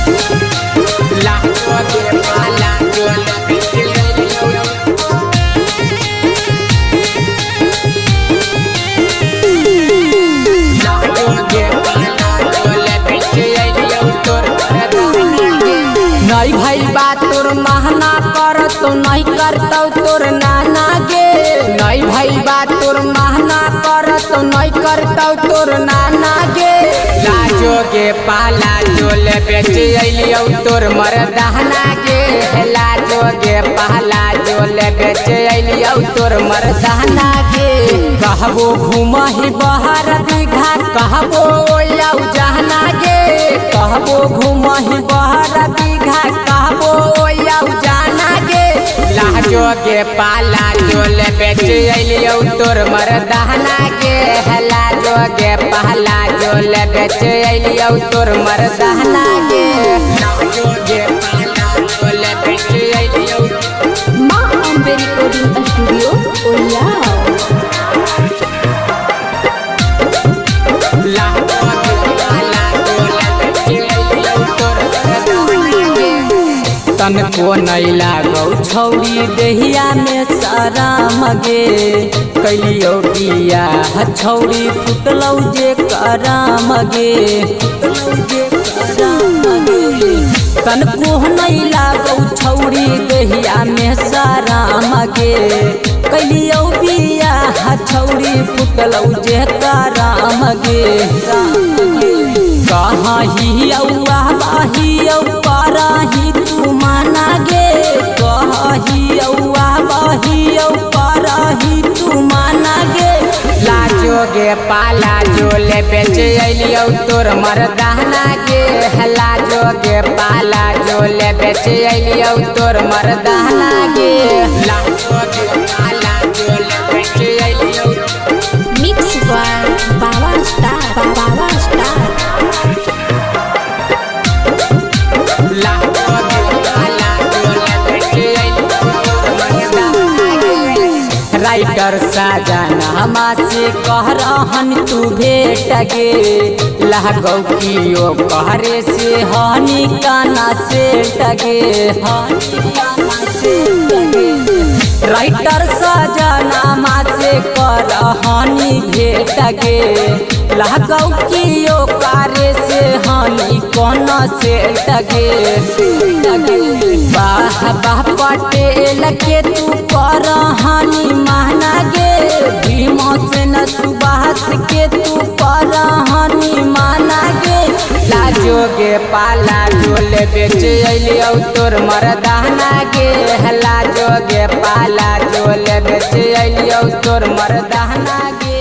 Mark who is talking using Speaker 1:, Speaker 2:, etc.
Speaker 1: लाखों के पाला जोल बेच अइलियो लाखों के पाला जोल बेच अइलियो तोर नहीं भाई बात तोर महना कर तो नहीं करतौ तोर नाना गे नहीं भाई बात तोर महना कर तो नहीं करतौ तोर नाना गे लाजो के पाला जोल बेच अइलियो तोर मरदाना गे लाजो के पाला जोल बेच अइलियो तोर मरदाना गे कहबो घुमहि बहर दीघा कहबो ओयाउ जहना गे कहबो घुमहि बहर दीघा कहबो ओयाउ जाना गे लाजो के पाला जोल बेच अइलियो तोर मरदाना गे लाजो के पाला जोल बेच अइलियो तोर मरदाना गे लाजो के पाला जोल बेच अइलियो
Speaker 2: माँ अम्बे रिकॉर्डिंग स्टूडियो ओयाओ।
Speaker 1: लाखों के पाला जोल बेच अइलियो तोर मरदाना गे तनको नहीं लागौ छौरी देहिया में शरम गे कैलियो बियाह छौरी फुटलौ जे करम गे तनको नहीं लागौ छौरी देहिया में शरम गे कैलियो बियाह छौरी फुटलौ जे करम गे कहाँ ही औआ बाहियौ करही तू माना गे कही औआ बहियौ करही तू माना गे लाजो गे पाला जोल बेच अइलियो तोर मरदाना गे लाजो गे पाला जोल बेच अइलियो तोर मरदाना गे लाजो गे पाला जोल बेच अइलियो
Speaker 2: मिक्स बाय बाबा स्टार बाबा स्टार।
Speaker 1: लाखों के पाला जोल बेच अइलियो तोर मरदाना गे राइटर साजना हमासे कह रहन तू भेट गे लागौ कियो कहरे से हनी काना से टगे हनी काना से टगे राइटर साजना हमासे कह रहनी भेट गे लागौ कियो कारे से हनी काना से टगे बाह बाह पटेल के तू कर हनी महना गे भीमो से न सुबास के तू कर हनी माना गे लाजो गे पाला जोल बेच अइलियो तोर मरदाना गे लाजो गे पाला जोल बेच अइलियो तोर मरदाना गे।